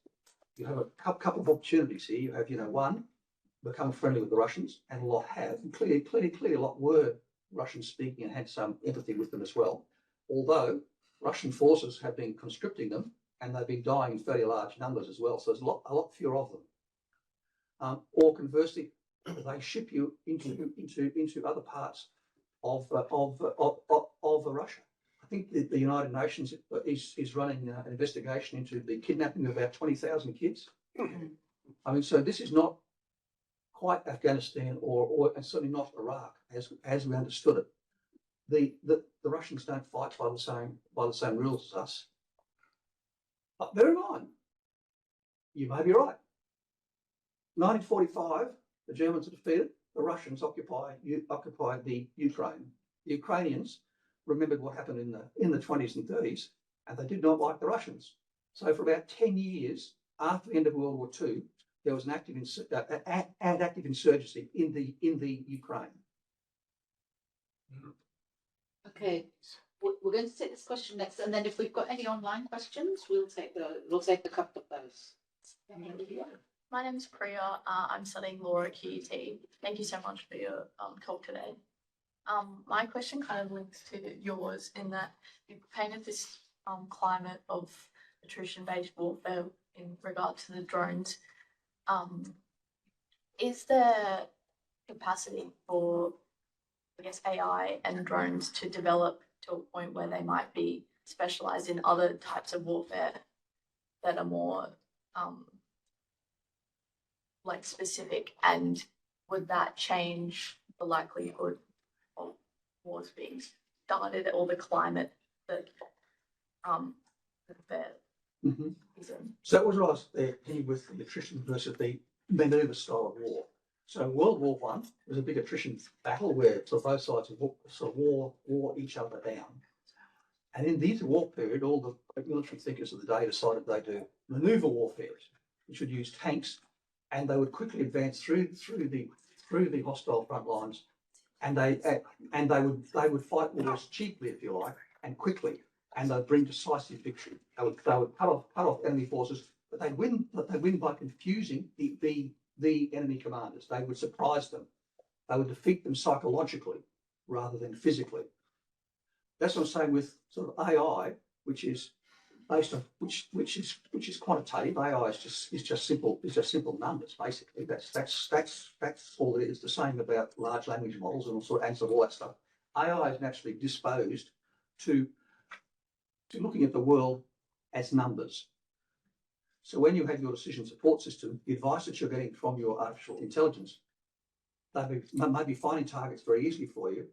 you have a couple of opportunities here. You have, one, become friendly with the Russians, and a lot have, and clearly a lot were Russian speaking and had some empathy with them as well. Although Russian forces have been conscripting them, and they've been dying in fairly large numbers as well. So there's a lot fewer of them. Or conversely, they ship you into other parts of Russia. I think the United Nations is running an investigation into the kidnapping of about 20,000 kids. I mean, so this is not quite Afghanistan and certainly not Iraq as we understood it. The Russians don't fight by the same rules as us. But bear in mind, you may be right. 1945, the Germans are defeated. The Russians occupied the Ukraine. The Ukrainians remembered what happened in the 20s and 30s, and they did not like the Russians. So for about 10 years after the end of World War II, there was an active insurgency in the Ukraine. Okay, we're going to take this question next, and then if we've got any online questions, we'll take a couple of those. My name is Priya. I'm studying law at QUT. Thank you so much for your talk today. My question kind of links to yours in that you painted this climate of attrition-based warfare in regard to the drones. Is there capacity for, I guess, AI and drones to develop to a point where they might be specialized in other types of warfare that are more like specific, and would that change the likelihood of wars being started or the climate that is in? So that was what I was thinking with the attrition versus the maneuver style of war. So World War One was a big attrition battle where sort of both sides wore each other down. And in the interwar period, all the military thinkers of the day decided they do maneuver warfare, which would use tanks, and they would quickly advance through the hostile front lines, and they would fight wars cheaply, if you like, and quickly, and they'd bring decisive victory. They would cut off enemy forces, but they'd win by confusing the enemy commanders. They would surprise them. They would defeat them psychologically rather than physically. That's what I'm saying with sort of AI, which is based on which is quantitative. AI is just simple numbers basically. That's all it is. The same about large language models and all that stuff. AI is naturally disposed to looking at the world as numbers. So when you have your decision support system, the advice that you're getting from your artificial intelligence, they may be finding targets very easily for you,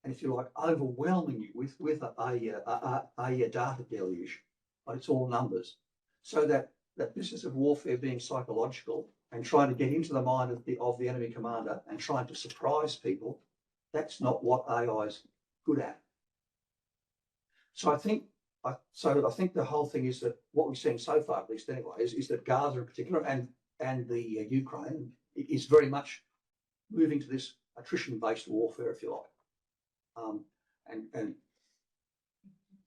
and if you like, overwhelming you with a data deluge, but it's all numbers. So that business of warfare being psychological and trying to get into the mind of the enemy commander and trying to surprise people, that's not what AI is good at. So I think the whole thing is that what we've seen so far, at least anyway, is that Gaza in particular and the Ukraine is very much moving to this attrition-based warfare, if you like.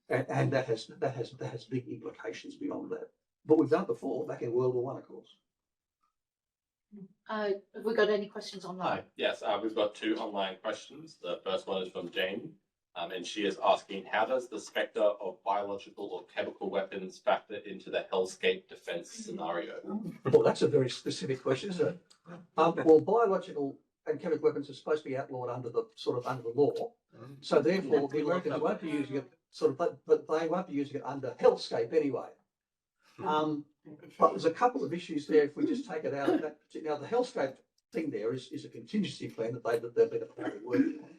And that has big implications beyond that. But we've done it before, back in World War One, of course. Have we got any questions online? Hi, yes, we've got 2 online questions. The first one is from Jane, and she is asking, how does the spectre of biological or chemical weapons factor into the hellscape defense scenario? Well, that's a very specific question, isn't it? Well, biological and chemical weapons are supposed to be outlawed under the law. So therefore, the Americans won't be using it but they won't be using it under hellscape anyway. But there's a couple of issues there if we just take it out of that. Now, the hellscape thing there is a contingency plan that they've been apparently working on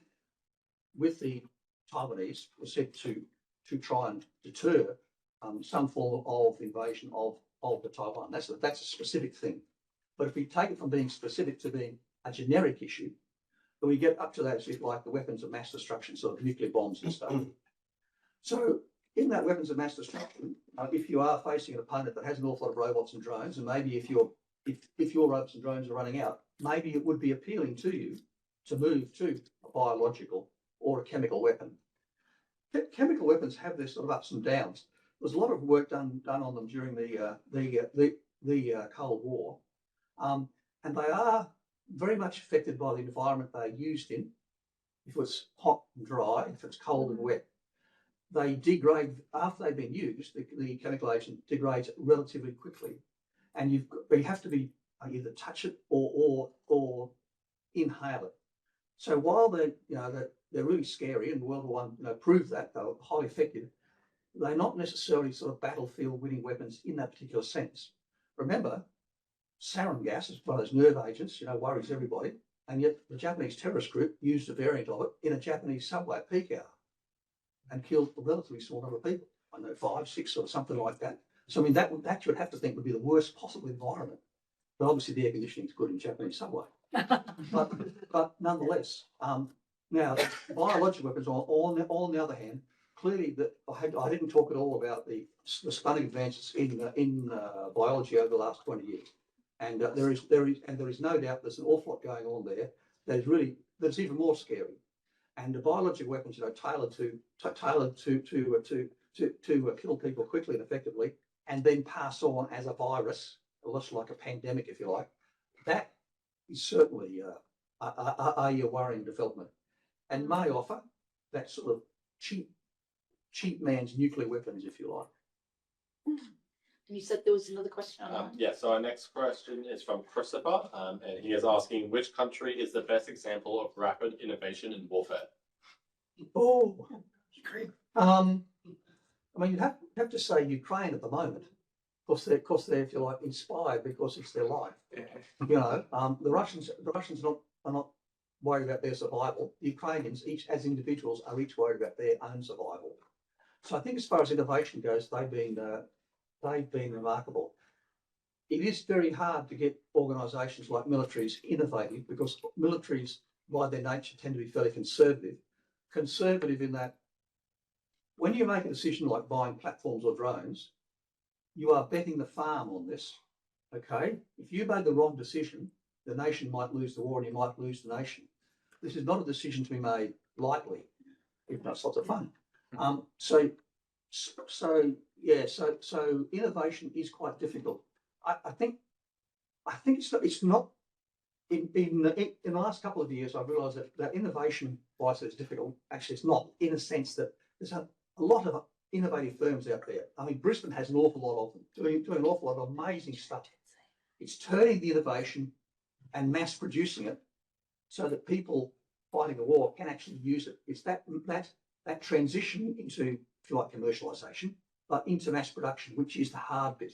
with the Taiwanese, was said to try and deter some form of invasion of the Taiwan. That's a specific thing. But if we take it from being specific to being a generic issue, then we get up to that, like the weapons of mass destruction, sort of nuclear bombs and stuff. So in that weapons of mass destruction, if you are facing an opponent that has an awful lot of robots and drones, and maybe if your robots and drones are running out, maybe it would be appealing to you to move to a biological or a chemical weapon. Chemical weapons have their sort of ups and downs. There's a lot of work done on them during the Cold War, and they are very much affected by the environment they're used in. If it's hot and dry, if it's cold and wet, they degrade after they've been used. The chemical agent degrades relatively quickly, and you have to be either touch it or inhale it. So while they're really scary, and World War One proved that they were highly effective, they're not necessarily sort of battlefield winning weapons in that particular sense. Remember, sarin gas is one of those nerve agents, worries everybody, and yet the Japanese terrorist group used a variant of it in a Japanese subway at peak hour and killed a relatively small number of people. I know 5, 6 or something like that. So I mean that you would have to think would be the worst possible environment. But obviously the air conditioning is good in Japanese subway. but nonetheless, now biological weapons on the other hand, clearly that I didn't talk at all about the stunning advances in biology over the last 20 years. And there is no doubt there's an awful lot going on there that's even more scary. And the biological weapons, tailored to kill people quickly and effectively, and then pass on as a virus, less like a pandemic, if you like. That is certainly a worrying development, and may offer that sort of cheap man's nuclear weapons, if you like. And you said there was another question online? Yeah, so our next question is from Christopher, and he is asking, which country is the best example of rapid innovation in warfare? Oh, Ukraine. I mean, you have to say Ukraine at the moment, because they're, if you like, inspired because it's their life. The Russians are not worried about their survival. The Ukrainians, each as individuals, are each worried about their own survival. So I think, as far as innovation goes, they've been remarkable. it is very hard to get organisations like militaries innovative, because militaries by their nature tend to be fairly conservative. Conservative in that when you make a decision like buying platforms or drones, you are betting the farm on this. Okay, if you made the wrong decision, the nation might lose the war and you might lose the nation. This is not a decision to be made lightly, if not, it's lots of fun. So innovation is quite difficult. I think it's not. In the last couple of years, I've realised that innovation, why I say it's difficult, actually it's not, in a sense that there's a lot of innovative firms out there. I mean, Brisbane has an awful lot of them doing an awful lot of amazing stuff. It's turning the innovation and mass producing it so that people fighting a war can actually use it. It's that transition into, if you like, commercialisation, but into mass production, which is the hard bit.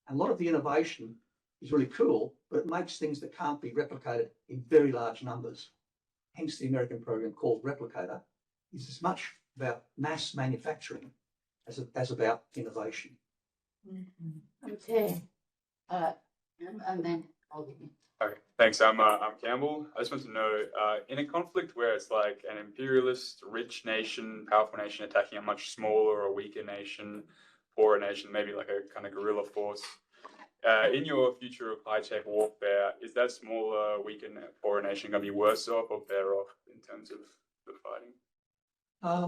And a lot of the innovation is really cool, but it makes things that can't be replicated in very large numbers. Hence the American program called Replicator is as much about mass manufacturing as about innovation. Okay. And then I'll give you. Okay, thanks. I'm Campbell. I just want to know, in a conflict where it's like an imperialist, rich nation, powerful nation attacking a much smaller or weaker nation, poorer nation, maybe like a kind of guerrilla force, in your future of high-tech warfare, is that smaller, weaker, poorer nation going to be worse off or better off in terms of the fighting? I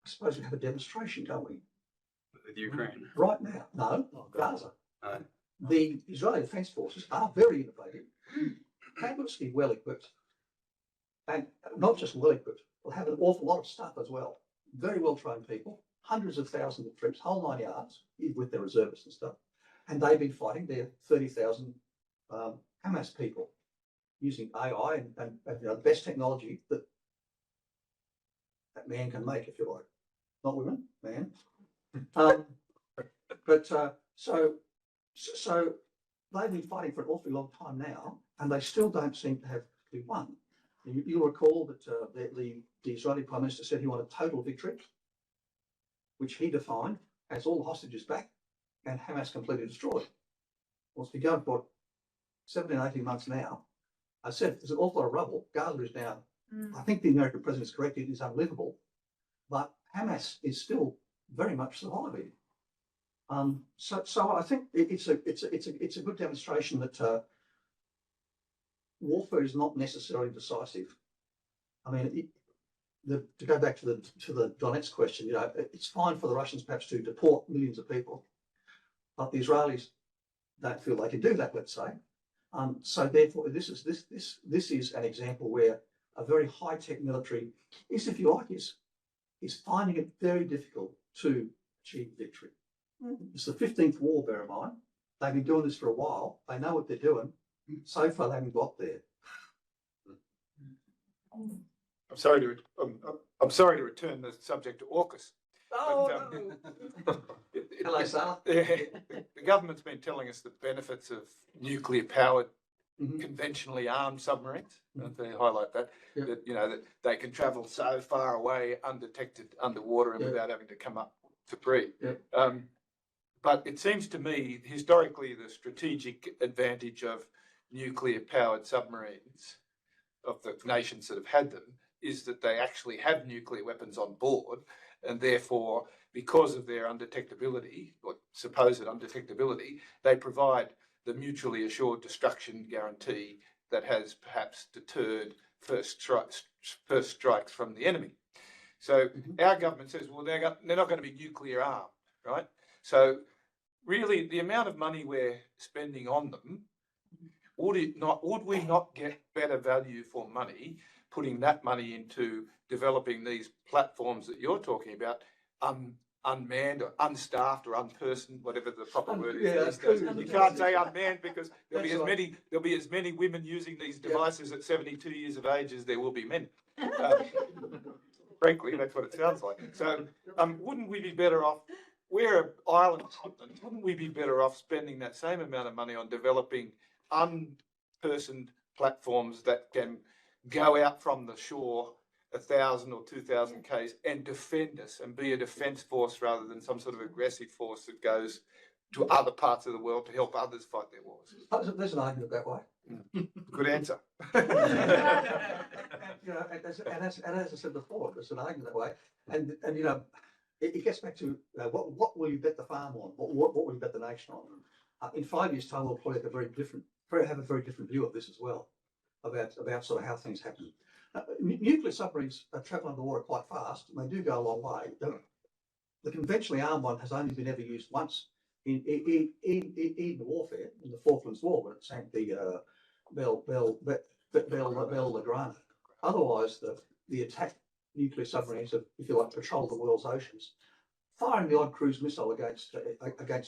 suppose we have a demonstration, don't we? With Ukraine? Right now, no, Gaza. No. The Israeli Defence Forces are very innovative, fabulously well equipped, and not just well equipped, will have an awful lot of stuff as well. Very well trained people, hundreds of thousands of troops, whole 9 yards with their reservists and stuff. And they've been fighting their 30,000 Hamas people using AI and the best technology that man can make, if you like. Not women, man. So they've been fighting for an awfully long time now, and they still don't seem to have won. You'll recall that the Israeli Prime Minister said he wanted total victory, which he defined as all the hostages back and Hamas completely destroyed. Well, it's been going for 17, 18 months now. I said there's an awful lot of rubble. Gaza is now, I think the American president is correct, it is unlivable, but Hamas is still very much surviving. So I think it's a good demonstration that warfare is not necessarily decisive. I mean, to go back to the Donetsk question, it's fine for the Russians perhaps to deport millions of people, but the Israelis don't feel they can do that, let's say. So therefore, this is an example where a very high-tech military is, if you like, is finding it very difficult to achieve victory. It's the 15th war, bear in mind. They've been doing this for a while. They know what they're doing. So far, they haven't got there. I'm sorry to return the subject to AUKUS. Oh, no. Hello, Sal. The government's been telling us the benefits of nuclear-powered, conventionally armed submarines. They highlight that, that that they can travel so far away, undetected underwater, and without having to come up to breathe. But it seems to me, historically, the strategic advantage of nuclear-powered submarines, of the nations that have had them, is that they actually have nuclear weapons on board, and therefore, because of their undetectability, or supposed undetectability, they provide the mutually assured destruction guarantee that has perhaps deterred first strikes from the enemy. So our government says, well, they're not going to be nuclear armed, right? So really, the amount of money we're spending on them, would we not get better value for money putting that money into developing these platforms that you're talking about, unmanned or unstaffed or unpersoned, whatever the proper word is. You can't say unmanned because there'll be as many women using these devices at 72 years of age as there will be men. Frankly, that's what it sounds like. So wouldn't we be better off, we're an island continent, wouldn't we be better off spending that same amount of money on developing unpersoned platforms that can go out from the shore 1,000 or 2,000 Ks and defend us and be a defense force rather than some sort of aggressive force that goes to other parts of the world to help others fight their wars. There's an argument that way. Good answer. You know, and as I said before, there's an argument that way. And you know, it gets back to what will you bet the farm on? What will you bet the nation on? In 5 years' time, we'll probably have a very different view of this as well, about sort of how things happen. Nuclear submarines travel underwater quite fast, and they do go a long way. The conventionally armed one has only been ever used once in warfare, in the Falklands War, when it sank the Belgrano. Otherwise, the attack nuclear submarines have, if you like, patrolled the world's oceans, firing the odd cruise missile against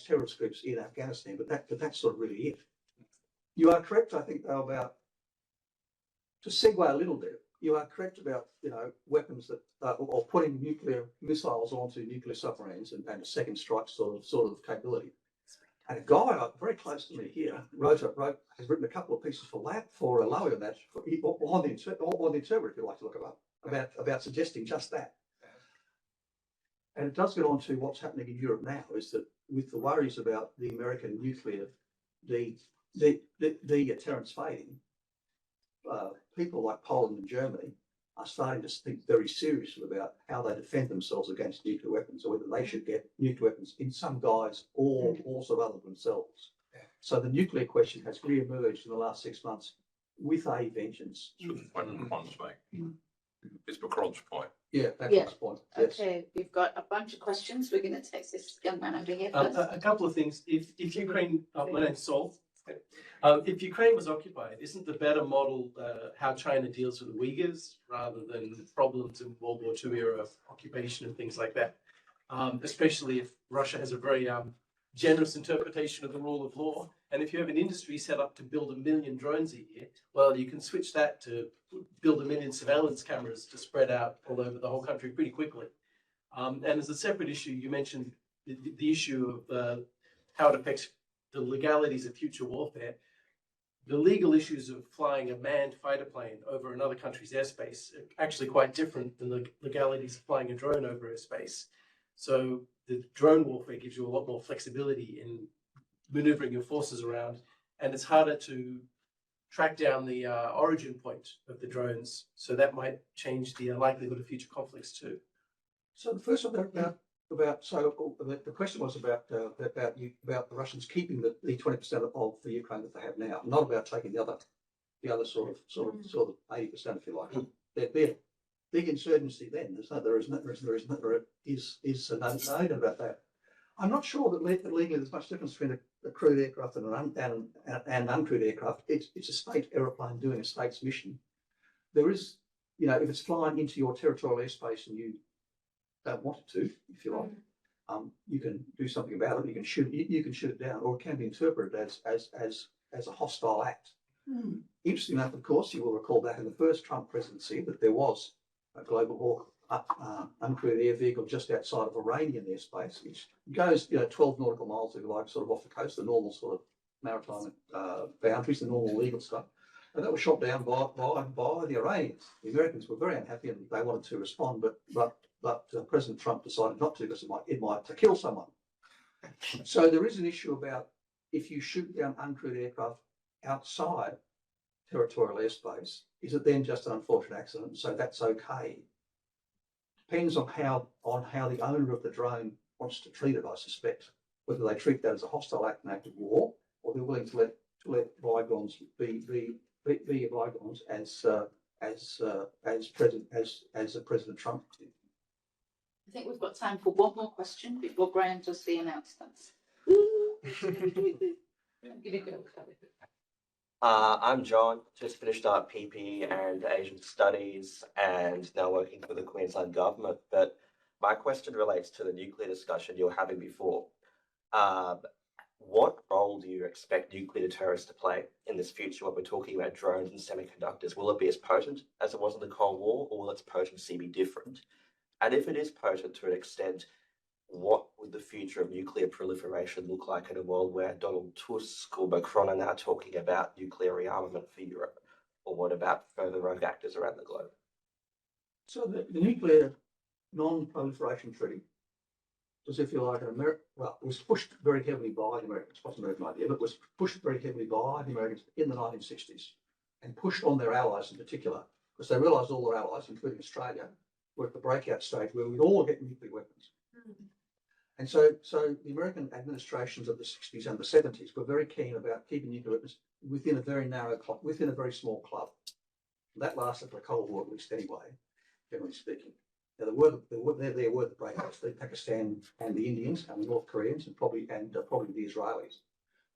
terrorist groups in Afghanistan, but that's sort of really it. You are correct, I think, though, about, to segue a little bit, you are correct about, you know, weapons that or putting nuclear missiles onto nuclear submarines and a second strike sort of capability. And a guy very close to me here has written a couple of pieces for Lowy on that, on the Interpreter, if you like to look it up, about suggesting just that. And it does get on to what's happening in Europe now, is that with the worries about the American nuclear, the deterrence fading, people like Poland and Germany are starting to think very seriously about how they defend themselves against nuclear weapons, or whether they should get nuclear weapons in some guise or also other than themselves. So the nuclear question has re-emerged in the last 6 months with a vengeance. That's the point Macron's making. It's Macron's point. Yeah, that's Yeah. my point. Yes. Okay, we've got a bunch of questions. We're going to take this young man over here A first. couple of things. If Ukraine, my name's Saul. If Ukraine was occupied, isn't the better model how China deals with the Uyghurs rather than problems in World War II era of occupation and things like that? Especially if Russia has a very generous interpretation of the rule of law. And if you have an industry set up to build 1 million drones a year, well, you can switch that to build 1 million surveillance cameras to spread out all over the whole country pretty quickly. And as a separate issue, you mentioned the issue of how it affects the legalities of future warfare. The legal issues of flying a manned fighter plane over another country's airspace are actually quite different than the legalities of flying a drone over airspace. So the drone warfare gives you a lot more flexibility in maneuvering your forces around, and it's harder to track down the origin point of the drones. So that might change the likelihood of future conflicts too. So the first one about the question was about the Russians keeping the 20% of the Ukraine that they have now, not about taking the other sort of 80%, if you like. There'd be a big insurgency then. There is no doubt about that. I'm not sure that legally there's much difference between a crewed aircraft and an uncrewed aircraft. It's a state aeroplane doing a state's mission. There is, you know, if it's flying into your territorial airspace and you don't want it to, if you like, you can do something about it. You can shoot it down, or it can be interpreted as a hostile act. Interesting enough, of course, you will recall back in the first Trump presidency that there was a Global Hawk uncrewed air vehicle just outside of Iranian airspace, which goes 12 nautical miles, if you like, sort of off the coast, the normal sort of maritime boundaries, the normal legal stuff. And that was shot down by the Iranians. The Americans were very unhappy and they wanted to respond, but President Trump decided not to because it might kill someone. So there is an issue about if you shoot down uncrewed aircraft outside territorial airspace, is it then just an unfortunate accident? So that's okay. Depends on how the owner of the drone wants to treat it, I suspect. Whether they treat that as a hostile act, an act of war, or they're willing to let bygones be bygones as President Trump did. I think we've got time for one more question before Graham does the announcements. Give it a go. I'm John, just finished up PP and Asian Studies and now working for the Queensland Government. But my question relates to the nuclear discussion you were having before. What role do you expect nuclear deterrence to play in this future when we're talking about drones and semiconductors? Will it be as potent as it was in the Cold War, or will its potency be different? And if it is potent to an extent, what would the future of nuclear proliferation look like in a world where Donald Tusk or Macron are now talking about nuclear rearmament for Europe? Or what about further rogue actors around the globe? So the nuclear non-proliferation treaty was, if you like, it was pushed very heavily by the Americans. It wasn't an American idea, but it was pushed very heavily by the Americans in the 1960s and pushed on their allies in particular, because they realised all their allies, including Australia, were at the breakout stage where we'd all get nuclear weapons. And so the American administrations of the 60s and the 70s were very keen about keeping nuclear weapons within a very narrow club, within a very small club. That lasted for the Cold War at least anyway, generally speaking. Now, there were the breakouts, the Pakistan and the Indians and the North Koreans and probably the Israelis.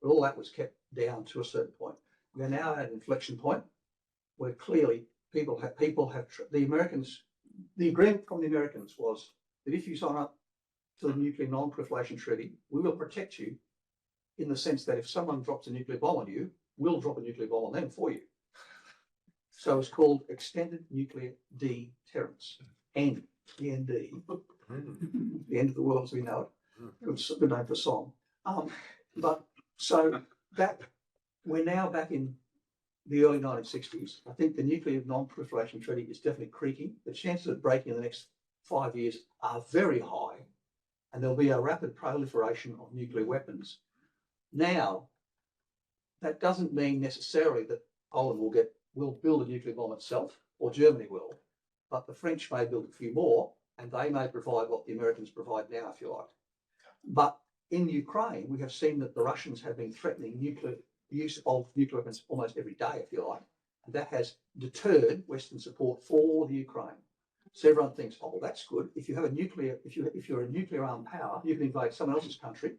But all that was kept down to a certain point. We are now at an inflection point where clearly the agreement from the Americans was that if you sign up to the Nuclear Non-Proliferation Treaty, we will protect you in the sense that if someone drops a nuclear bomb on you, we'll drop a nuclear bomb on them for you. So it's called Extended Nuclear Deterrence, END, END, the end of the world as we know it. Good name for a song. But so that we're now back in the early 1960s. I think the Nuclear Non-Proliferation Treaty is definitely creaking. The chances of breaking in the next 5 years are very high, and there'll be a rapid proliferation of nuclear weapons. Now, that doesn't mean necessarily that Poland will build a nuclear bomb itself, or Germany will, but the French may build a few more, and they may provide what the Americans provide now, if you like. But in Ukraine, we have seen that the Russians have been threatening use of nuclear weapons almost every day, if you like, and that has deterred Western support for the Ukraine. So everyone thinks, oh, well, that's good. If you have if you're a nuclear armed power, you can invade someone else's country,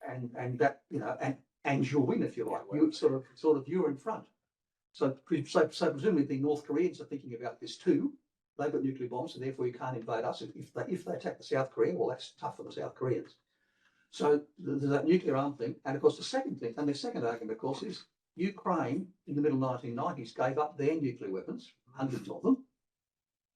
and that and you'll win, if you like. You sort of you're in front. So presumably the North Koreans are thinking about this too. They've got nuclear bombs, and therefore you can't invade us. If they attack the South Korea, well, that's tough for the South Koreans. So there's that nuclear arm thing, and of course the second argument, of course, is Ukraine in the middle 1990s gave up their nuclear weapons, hundreds of them,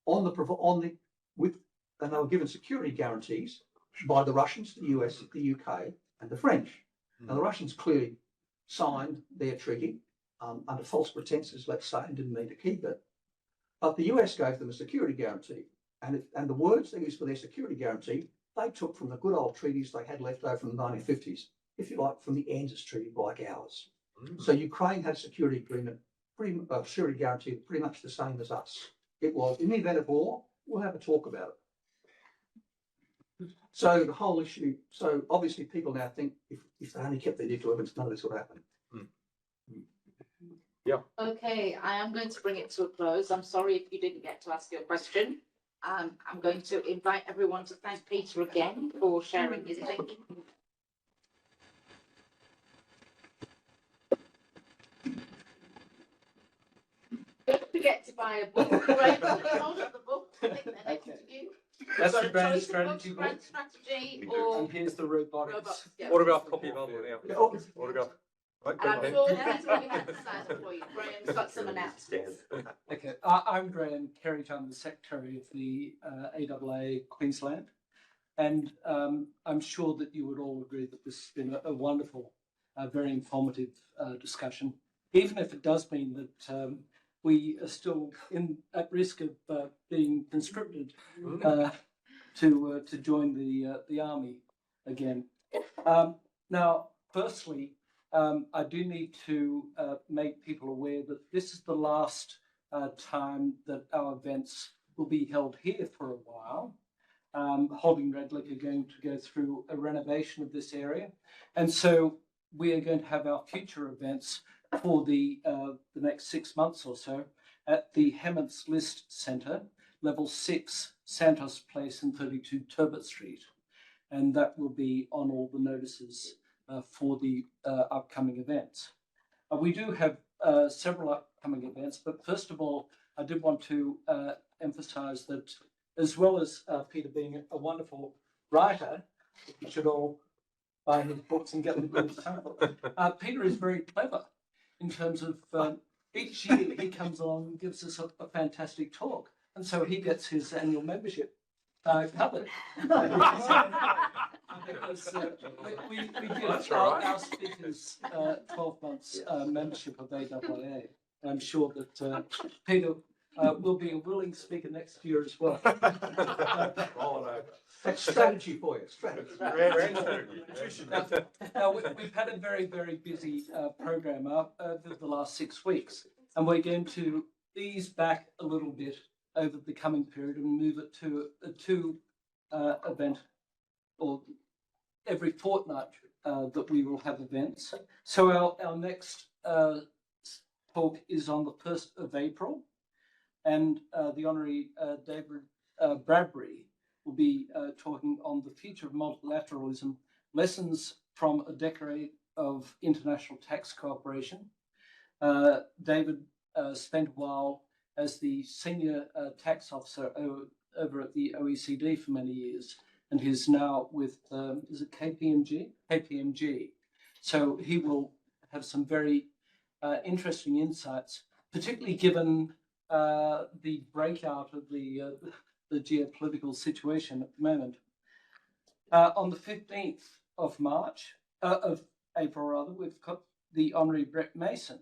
and they were given security guarantees by the Russians, the US, the UK, and the French. Now the Russians clearly signed their treaty under false pretenses, let's say, and didn't mean to keep it. But the US gave them a security guarantee, and the words they used for their security guarantee they took from the good old treaties they had left over from the 1950s, if you like, from the Anzus Treaty like ours. So Ukraine had a security agreement, security guarantee pretty much the same as us. It was, in the event of war, we'll have a talk about it. So the whole issue, so obviously people now think if they only kept their nuclear weapons, none of this would happen. Yeah. Okay, I am going to bring it to a close. I'm sorry if you didn't get to ask your question. I'm going to invite everyone to thank Peter again for sharing his thinking. Don't forget to buy a book. Right, hold up the book. I think they're next to you. That's the Choice brand of strategy books, book. brand strategy, or And here's the robotics. yeah. Autograph copy available now. Autograph. And I'm sure Peter will be happy to sign up for you. Graham's got some announcements. Okay, I'm Graham Kerridge. I'm the Secretary of the AAA Queensland. And I'm sure that you would all agree that this has been a wonderful, very informative discussion, even if it does mean that we are still at risk of being conscripted to join the army again. Now, firstly, I do need to make people aware that this is the last time that our events will be held here for a while. Holding Redlick are going to go through a renovation of this area. And so we are going to have our future events for the next 6 months or so at the Hemants List Centre, level 6, Santos Place and 32 Turbot Street. And that will be on all the notices for the upcoming events. We do have several upcoming events, but first of all, I did want to emphasise that as well as Peter being a wonderful writer, you should all buy his books and get them in time. Peter is very clever in terms of each year he comes along and gives us a fantastic talk, and so he gets his annual membership covered. Because we give our speakers 12 months membership of AAA. I'm sure that Peter will be a willing speaker next year as well. That's strategy for you, strategy. Now, we've had a very, very busy program over the last 6 weeks, and we're going to ease back a little bit over the coming period and move it to a two event or every fortnight that we will have events. So our next talk is on the 1st of April, and the Honorary David Bradbury will be talking on the future of multilateralism, lessons from a decade of international tax cooperation. David spent a while as the senior tax officer over at the OECD for many years, and he's now with, is it KPMG? KPMG. So he will have some very interesting insights, particularly given the breakout of the geopolitical situation at the moment. On the 15th of April rather, we've got the Honorary Brett Mason,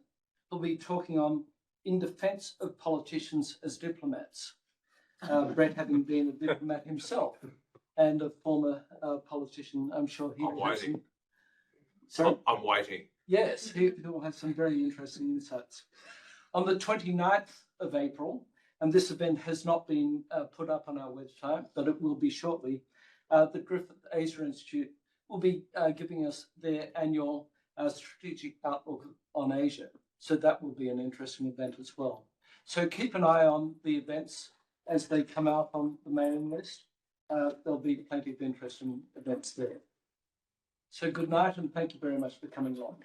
who'll be talking on in defence of politicians as diplomats. Brett having been a diplomat himself and a former politician, I'm sure he will have some... Sorry? I'm waiting. Yes, he will have some very interesting insights. On the 29th of April, and this event has not been put up on our website, but it will be shortly, the Griffith Asia Institute will be giving us their annual strategic outlook on Asia. So that will be an interesting event as well. So keep an eye on the events as they come out on the mailing list. There'll be plenty of interesting events there. So good night and thank you very much for coming along.